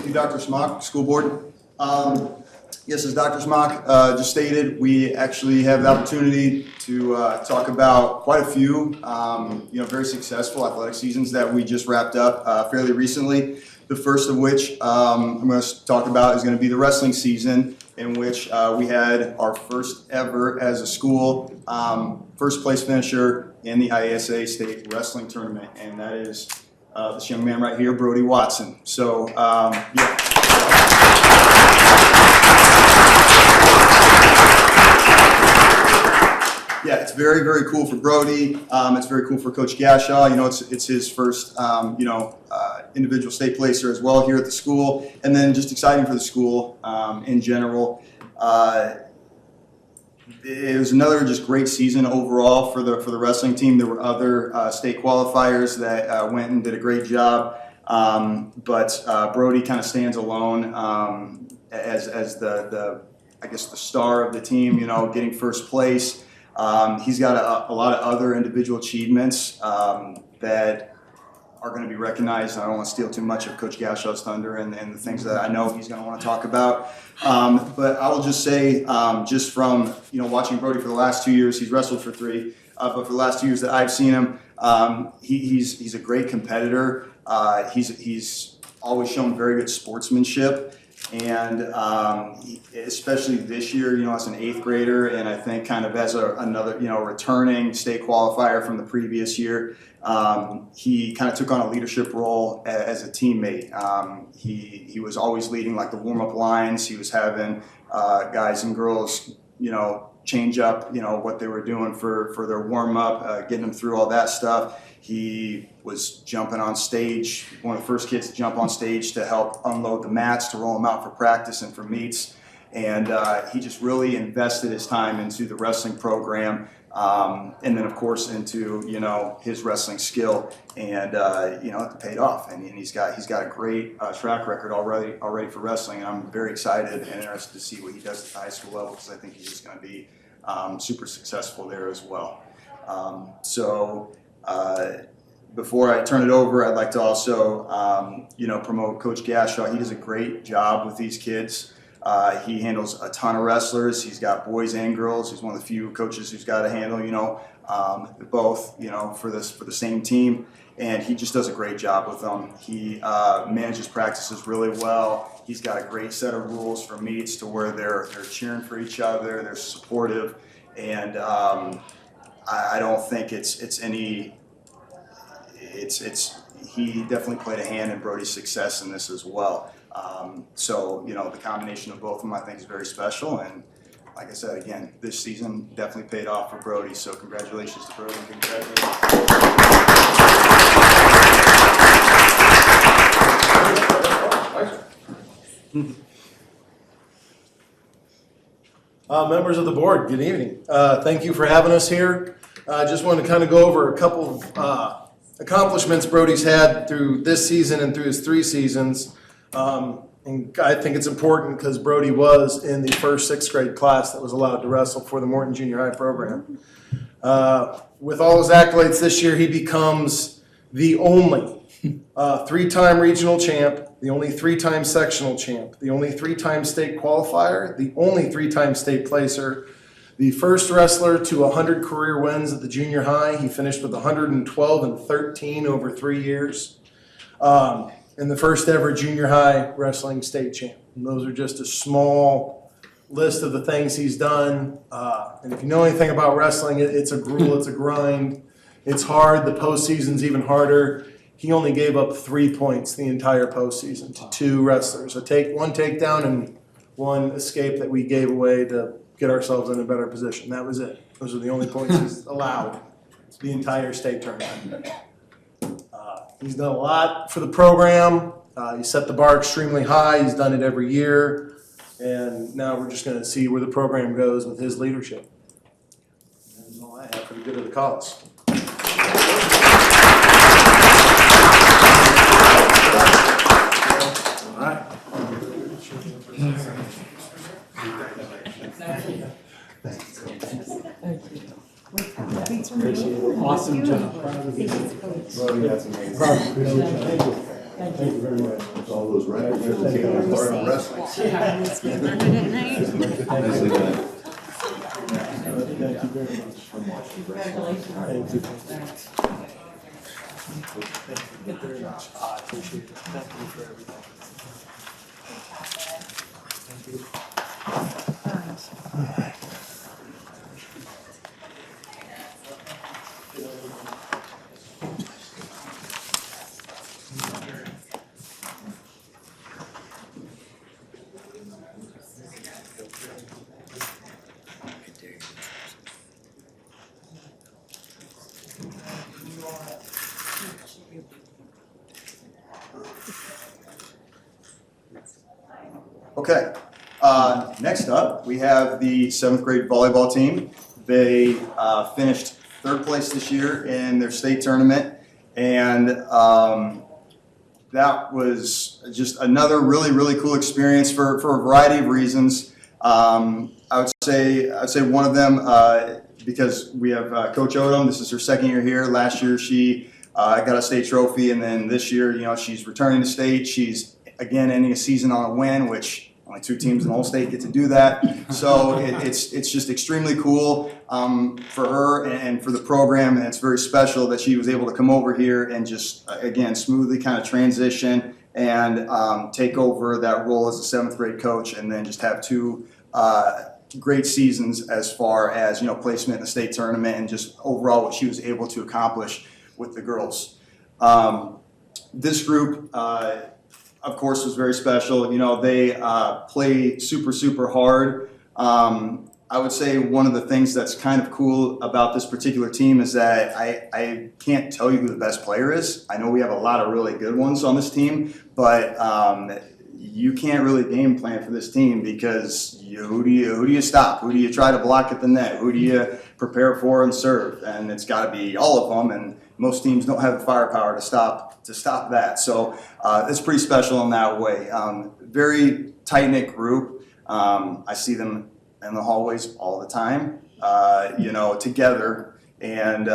you, Dr. Smock, school board. Yes, as Dr. Smock just stated, we actually have the opportunity to talk about quite a few, very successful athletic seasons that we just wrapped up fairly recently. The first of which I'm going to talk about is going to be the wrestling season, in which we had our first ever as a school first place finisher in the IASA state wrestling tournament, and that is this young man right here, Brody Watson. So, yeah. Yeah, it's very, very cool for Brody. It's very cool for Coach Gashaw. It's his first, individual state placer as well here at the school, and then just exciting for the school in general. It was another just great season overall for the wrestling team. There were other state qualifiers that went and did a great job, but Brody kind of stands alone as the star of the team. Getting first place. He's got a lot of other individual achievements that are going to be recognized. I don't want to steal too much of Coach Gashaw's thunder and the things that I know he's going to want to talk about. But I will just say, just from watching Brody for the last 2 years, he's wrestled for 3. But for the last 2 years that I've seen him, he's a great competitor. He's always shown very good sportsmanship. And especially this year, as an 8th grader, and I think kind of as another, returning state qualifier from the previous year, he kind of took on a leadership role as a teammate. He was always leading like the warm-up lines. He was having guys and girls, change up, what they were doing for their warm-up, getting them through all that stuff. He was jumping on stage, one of the first kids to jump on stage to help unload the mats, to roll them out for practice and for meets. And he just really invested his time into the wrestling program, and then of course into his wrestling skill, and it paid off. And he's got a great track record already for wrestling. And I'm very excited and interested to see what he does at the high school level, because I think he's just going to be super successful there as well. Before I turn it over, I'd like to also, promote Coach Gashaw. He does a great job with these kids. He handles a ton of wrestlers. He's got boys and girls. He's one of the few coaches who's got to handle, both, for the same team. And he just does a great job with them. He manages practices really well. He's got a great set of rules for meets to where they're cheering for each other. They're supportive, and I don't think he definitely played a hand in Brody's success in this as well. The combination of both of them, I think, is very special. And like I said, again, this season definitely paid off for Brody. So congratulations to Brody. Members of the board, good evening. Thank you for having us here. I just want to kind of go over a couple of accomplishments Brody's had through this season and through his 3 seasons. And I think it's important because Brody was in the first 6th grade class that was allowed to wrestle for the Morton Junior High program. With all his accolades this year, he becomes the only 3-time regional champ, the only 3-time sectional champ, the only 3-time state qualifier, the only 3-time state placer, the first wrestler to 100 career wins at the junior high. He finished with 112 and 13 over 3 years. And the first ever junior high wrestling state champ. And those are just a small list of the things he's done. And if you know anything about wrestling, it's a gruel, it's a grind. It's hard. The postseason's even harder. He only gave up 3 points the entire postseason to 2 wrestlers. One takedown and 1 escape that we gave away to get ourselves in a better position. That was it. Those are the only points he's allowed the entire state tournament. He's done a lot for the program. He set the bar extremely high. He's done it every year. And now we're just going to see where the program goes with his leadership. That's all I have for the good of the cause. All right. Awesome job. Well, that's amazing. Thank you very much. With all those records, you're taking part in wrestling. Nicely done. Thank you very much. Thank you. Thank you very much. I appreciate it. Thank you for everything. Thank you. Okay, next up, we have the 7th grade volleyball team. They finished 3rd place this year in their state tournament, and that was just another really cool experience for a variety of reasons. I would say one of them, because we have Coach Odom. This is her 2nd year here. Last year she got a state trophy, and then this year, she's returning to state. She's again ending a season on a win, which only 2 teams in the whole state get to do that. So it's just extremely cool for her and for the program, and it's very special that she was able to come over here and just, again, smoothly kind of transition and take over that role as a 7th grade coach, and then just have 2 great seasons as far as, placement in the state tournament and just overall what she was able to accomplish with the girls. This group, of course, was very special. They play super hard. I would say one of the things that's kind of cool about this particular team is that I can't tell you who the best player is. I know we have a lot of really good ones on this team, but you can't really game plan for this team because who do you stop? Who do you try to block at the net? Who do you prepare for and serve? And it's got to be all of them, and most teams don't have the firepower to stop that. So it's pretty special in that way. Very tight-knit group. I see them in the hallways all the time, together. And,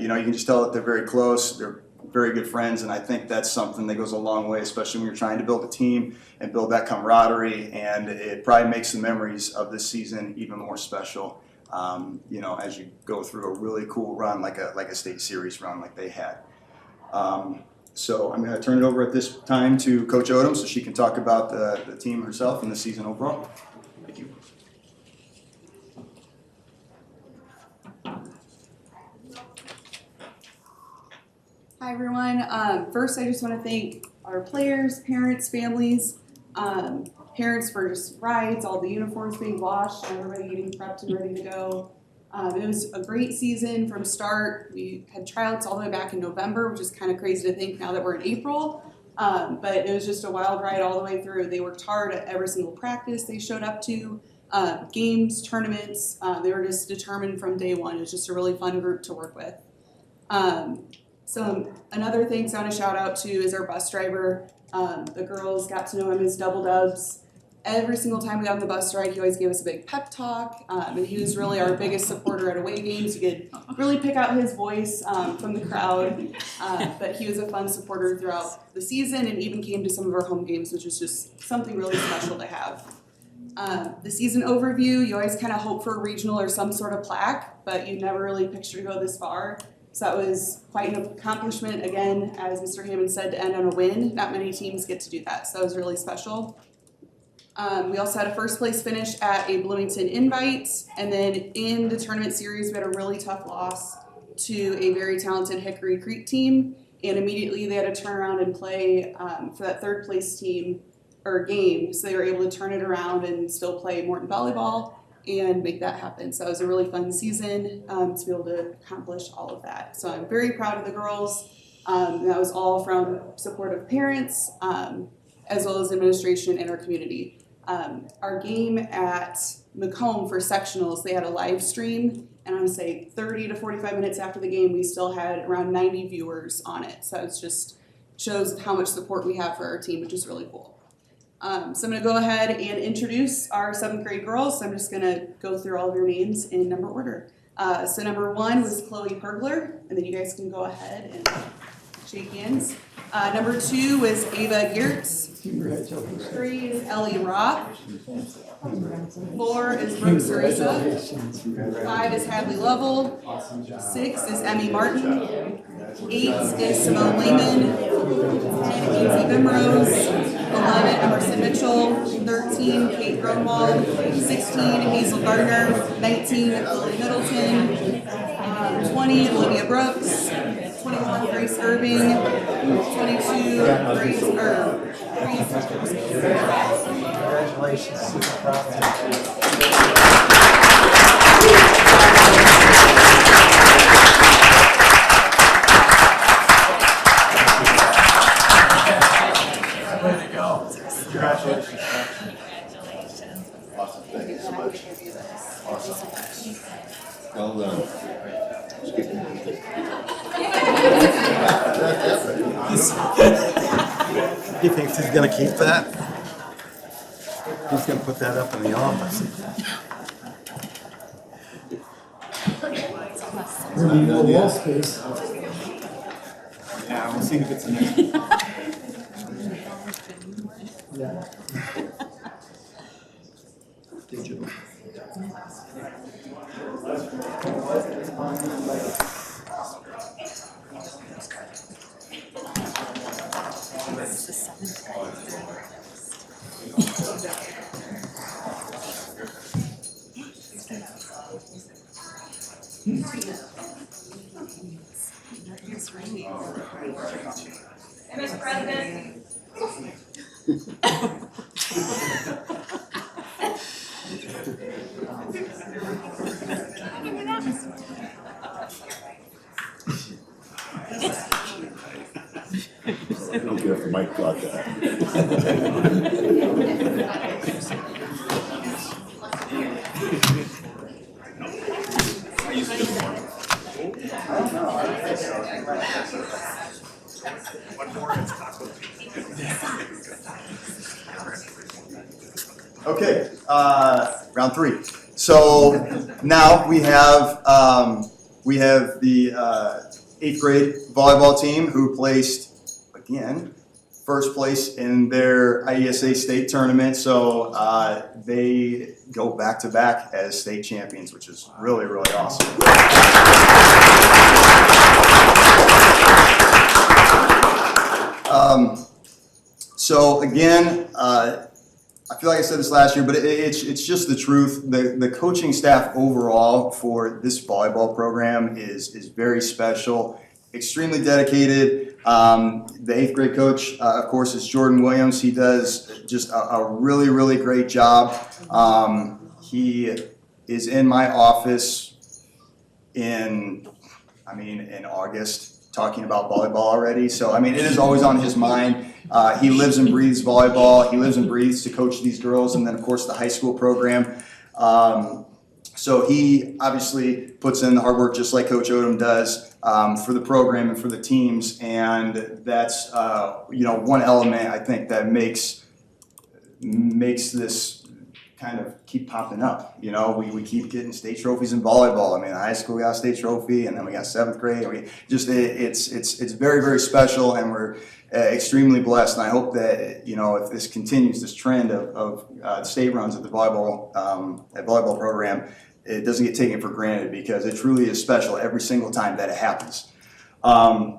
you can just tell that they're very close. They're very good friends, and I think that's something that goes a long way, especially when you're trying to build a team and build that camaraderie, and it probably makes the memories of this season even more special, as you go through a really cool run like a state series run like they had. So I'm going to turn it over at this time to Coach Odom so she can talk about the team herself and the season overall. Thank you. Hi everyone. First, I just want to thank our players, parents, families, parents for just rides, all the uniforms being washed, everybody getting prepped and ready to go. It was a great season from start. We had tryouts all the way back in November, which is kind of crazy to think now that we're in April. But it was just a wild ride all the way through. They worked hard at every single practice they showed up to, games, tournaments. They were just determined from day one. It was just a really fun group to work with. So another thing I want to shout out to is our bus driver. The girls got to know him as Double Dubs. Every single time we got on the bus ride, he always gave us a big pep talk, and he was really our biggest supporter at away games. You could really pick out his voice from the crowd, but he was a fun supporter throughout the season and even came to some of our home games, which was just something really special to have. The season overview, you always kind of hope for a regional or some sort of plaque, but you never really picture to go this far. So that was quite an accomplishment, again, as Mr. Hammond said, to end on a win. Not many teams get to do that, so that was really special. We also had a first place finish at a Bloomington invite, and then in the tournament series we had a really tough loss to a very talented Hickory Creek team, and immediately they had to turn around and play for that third place team or game, so they were able to turn it around and still play Morton volleyball and make that happen. So it was a really fun season to be able to accomplish all of that. So I'm very proud of the girls. That was all from supportive parents as well as administration and our community. Our game at Macomb for sectionals, they had a live stream, and I would say 30 to 45 minutes after the game, we still had around 90 viewers on it. So it just shows how much support we have for our team, which is really cool. So I'm going to go ahead and introduce our 7th grade girls. So I'm just going to go through all of your names in number order. So number 1 was Chloe Pergler, and then you guys can go ahead and shake hands. Number 2 is Ava Geertz. 3 is Ellie Roth. 4 is Brooke Ceresa. 5 is Hadley Lovell. 6 is Emmy Martin. 8 is Simone Lehman. 10 Ainsley Bimrose. 11 Emerson Mitchell. 13 Kate Grunwald. 16 Hazel Gardner. 19 Lily Middleton. 20 Olivia Brooks. 21 Grace Irving. 22 Grace Congratulations. Super proud of Way to go. Congratulations. Awesome, thank you so much. Awesome. Well done. He thinks he's gonna keep that? He's gonna put that up in the office. Yeah, we'll see who gets the next. Digital. Mr. President. I don't care if Mike got that. Okay, round 3. So now we have the 8th grade volleyball team who placed, again, first place in their IESA state tournament. So they go back to back as state champions, which is really, really awesome. So again, I feel like I said this last year, but it's just the truth. The coaching staff overall for this volleyball program is very special, extremely dedicated. The 8th grade coach, of course, is Jordan Williams. He does just a really, really great job. He is in my office in August talking about volleyball already. So, I mean, it is always on his mind. He lives and breathes volleyball. He lives and breathes to coach these girls, and then, of course, the high school program. So he obviously puts in the hard work just like Coach Odom does for the program and for the teams, and that's one element I think that makes this kind of keep popping up. You know, we keep getting state trophies in volleyball. I mean, high school we got a state trophy, and then we got 7th grade. And we just it's very, very special, and we're extremely blessed. And I hope that if this continues, this trend of state runs at the volleyball program, it doesn't get taken for granted, because it truly is special every single time that it happens. Like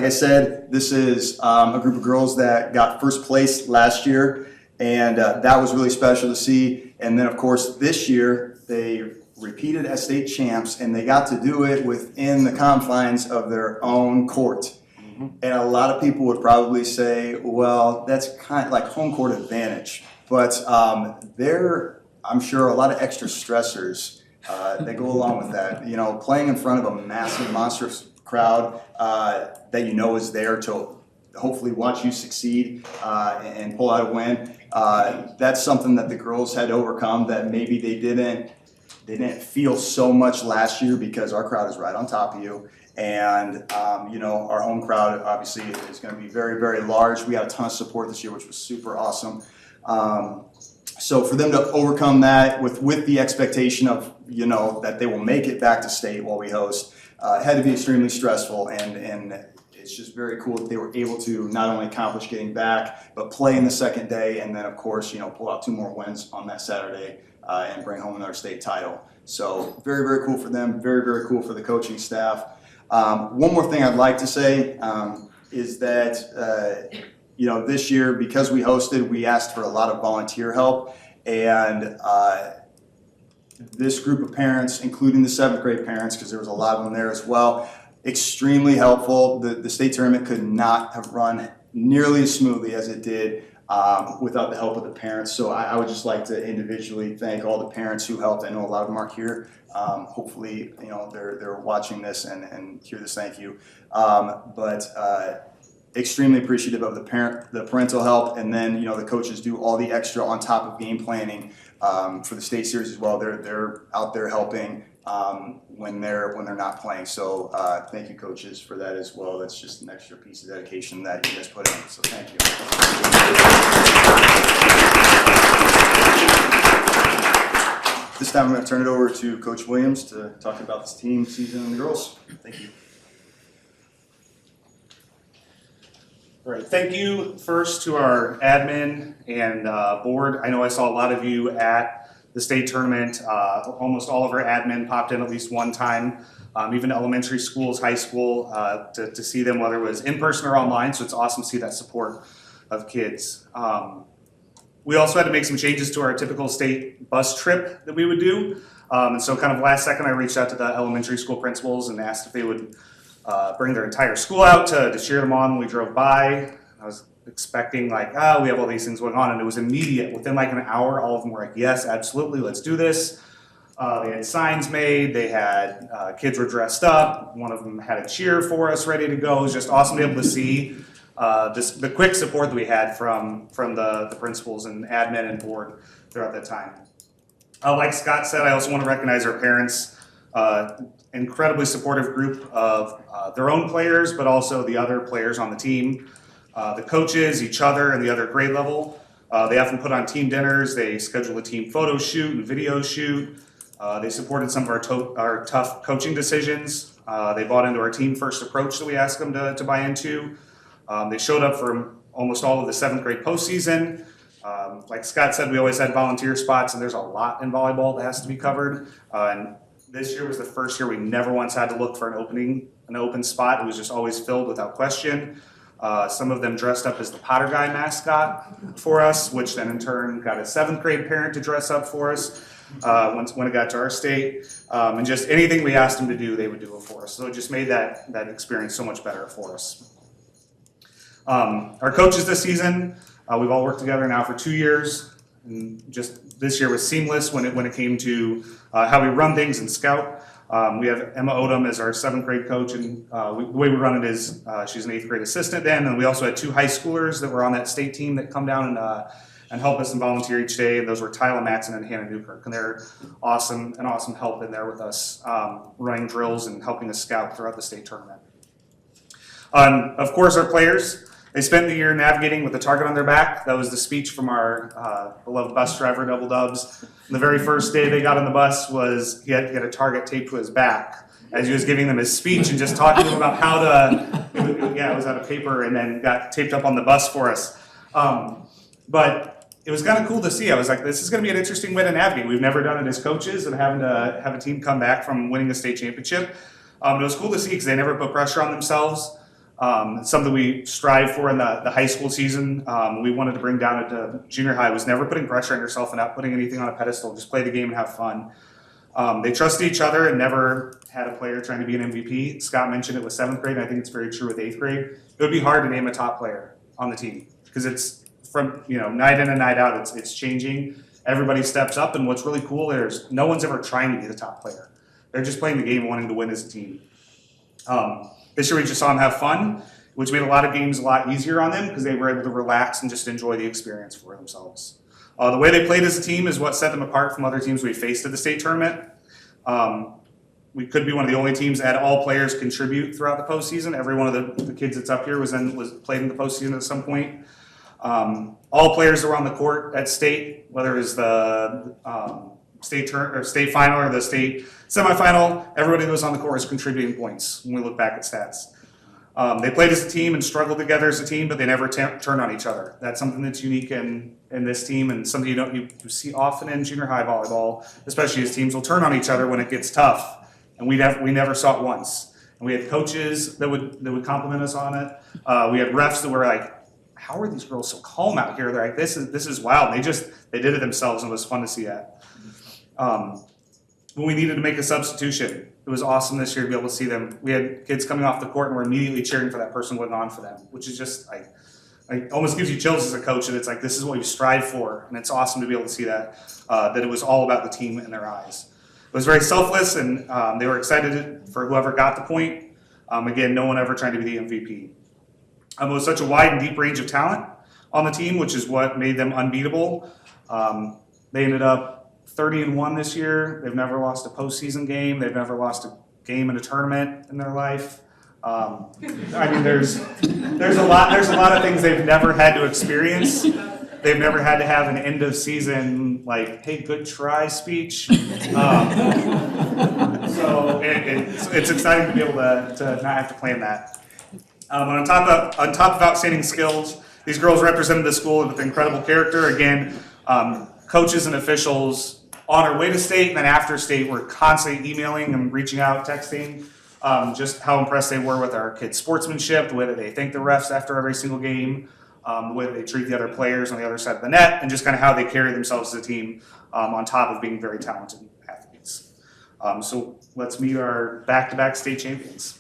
I said, this is a group of girls that got first place last year, and that was really special to see. And then, of course, this year they repeated as state champs, and they got to do it within the confines of their own court. And a lot of people would probably say, well, that's kind of like home court advantage. But I'm sure a lot of extra stressors that go along with that. You know, playing in front of a massive, monstrous crowd that is there to hopefully watch you succeed and pull out a win. That's something that the girls had to overcome that maybe they didn't feel so much last year, because our crowd is right on top of you. And, our home crowd obviously is going to be very, very large. We got a ton of support this year, which was super awesome. So for them to overcome that with the expectation of, that they will make it back to state while we host, had to be extremely stressful. And it's just very cool that they were able to not only accomplish getting back, but play in the second day, and then of course, pull out 2 more wins on that Saturday and bring home another state title. So very, very cool for them. Very, very cool for the coaching staff. One more thing I'd like to say is that this year, because we hosted, we asked for a lot of volunteer help, and this group of parents, including the 7th grade parents, because there was a lot of them there as well, extremely helpful. The state tournament could not have run nearly as smoothly as it did without the help of the parents. So I would just like to individually thank all the parents who helped. I know a lot of them are here. Hopefully, they're watching this and hear this thank you. But extremely appreciative of the parental help, and then the coaches do all the extra on top of game planning for the state series as well. They're out there helping when they're not playing. So thank you, coaches, for that as well. That's just an extra piece of dedication that you guys put in. So thank you. This time I'm going to turn it over to Coach Williams to talk about this team, season, and the girls. Thank you. All right, thank you first to our admin and board. I know I saw a lot of you at the state tournament. Almost all of our admin popped in at least one time, even elementary schools, high school, to see them, whether it was in person or online. So it's awesome to see that support of kids. We also had to make some changes to our typical state bus trip that we would do. And so kind of last second, I reached out to the elementary school principals and asked if they would bring their entire school out to cheer them on when we drove by. I was expecting we have all these things going on, and it was immediate. Within like an hour, all of them were like, yes, absolutely, let's do this. They had signs made, they had, kids were dressed up, one of them had a cheer for us ready to go. It was just awesome to be able to see the quick support that we had from the principals and admin and board throughout that time. Like Scott said, I also want to recognize our parents. Incredibly supportive group of their own players, but also the other players on the team, the coaches, each other, and the other grade level. They often put on team dinners. They schedule a team photo shoot and video shoot. They supported some of our tough coaching decisions. They bought into our team first approach that we asked them to buy into. They showed up for almost all of the 7th grade postseason. Like Scott said, we always had volunteer spots, and there's a lot in volleyball that has to be covered. And this year was the first year we never once had to look for an open spot. It was just always filled without question. Some of them dressed up as the Potter Guy mascot for us, which then in turn got a 7th grade parent to dress up for us when it got to our state. And just anything we asked them to do, they would do it for us. So it just made that experience so much better for us. Our coaches this season, we've all worked together now for 2 years. And just this year was seamless when it came to how we run things and scout. We have Emma Odom as our 7th grade coach, and the way we run it is she's an 8th grade assistant then, and we also had 2 high schoolers that were on that state team that come down and help us and volunteer each day, and those were Tyler Matson and Hannah Newkirk, and they're awesome help in there with us, running drills and helping us scout throughout the state tournament. Of course, our players. They spent the year navigating with a target on their back. That was the speech from our beloved bus driver, Double Dubs. And the very first day they got on the bus was he had a target taped to his back as he was giving them his speech and just talking to them about how to, it was out of paper and then got taped up on the bus for us. But it was kind of cool to see. I was like, this is going to be an interesting way to navigate. We've never done it as coaches and having to have a team come back from winning a state championship. It was cool to see because they never put pressure on themselves. Something we strive for in the high school season. We wanted to bring down to junior high was never putting pressure on yourself and not putting anything on a pedestal. Just play the game and have fun. They trusted each other and never had a player trying to be an MVP. Scott mentioned it with 7th grade, and I think it's very true with 8th grade. It would be hard to name a top player on the team because it's from night in and night out. It's changing. Everybody steps up, and what's really cool is no one's ever trying to be the top player. They're just playing the game, wanting to win as a team. This year we just saw them have fun, which made a lot of games a lot easier on them because they were able to relax and just enjoy the experience for themselves. The way they played as a team is what set them apart from other teams we faced at the state tournament. We could be one of the only teams that had all players contribute throughout the postseason. Every one of the kids that's up here was played in the postseason at some point. All players that were on the court at state, whether it was the state final or the state semifinal, everybody that was on the court was contributing points when we look back at stats. They played as a team and struggled together as a team, but they never turned on each other. That's something that's unique in this team, and something you see often in junior high volleyball, especially as teams will turn on each other when it gets tough. And we never saw it once. And we had coaches that would compliment us on it. We had refs that were like, "How are these girls so calm out here?" They're like, "This is wild." They did it themselves, and it was fun to see that. When we needed to make a substitution, it was awesome this year to be able to see them. We had kids coming off the court and were immediately cheering for that person went on for them, which is just like almost gives you chills as a coach. And it's like, this is what you strive for. And it's awesome to be able to see that it was all about the team in their eyes. It was very selfless, and they were excited for whoever got the point. Again, no one ever trying to be the MVP. It was such a wide and deep range of talent on the team, which is what made them unbeatable. They ended up 30-1 this year. They've never lost a postseason game. They've never lost a game in a tournament in their life. I mean, there's a lot of things they've never had to experience. They've never had to have an end of season like, "Hey, good try" speech. So it's exciting to be able to not have to plan that. On top of outstanding skills, these girls represented the school with incredible character. Again, coaches and officials on our way to state and then after state were constantly emailing and reaching out, texting, just how impressed they were with our kids' sportsmanship, the way that they thank the refs after every single game, the way that they treat the other players on the other side of the net, and just kind of how they carry themselves as a team on top of being very talented athletes. So let's meet our back-to-back state champions.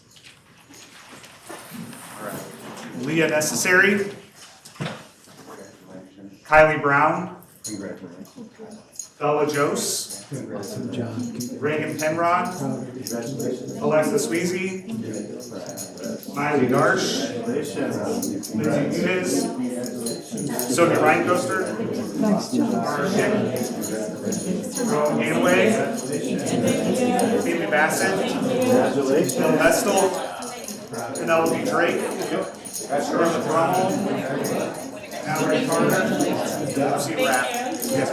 All right. Leah Necessary, Kylie Brown, Bella Jose, Reagan Penrod, Alexa Sweezy, Miley Darsh, Lindsay Nunez, Sonia Reincoaster, Mara Schick, Rowan Hanway, Amy Bassett, Bill Hestel, Penelope Drake, Charlotte Brummel, Mallory Carter, Lucy Rapp. Yes,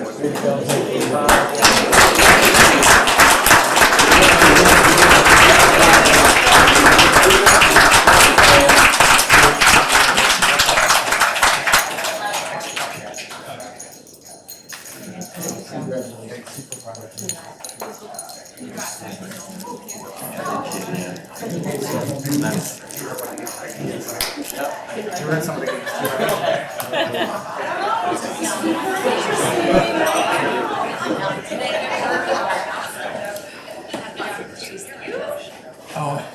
We're in somebody.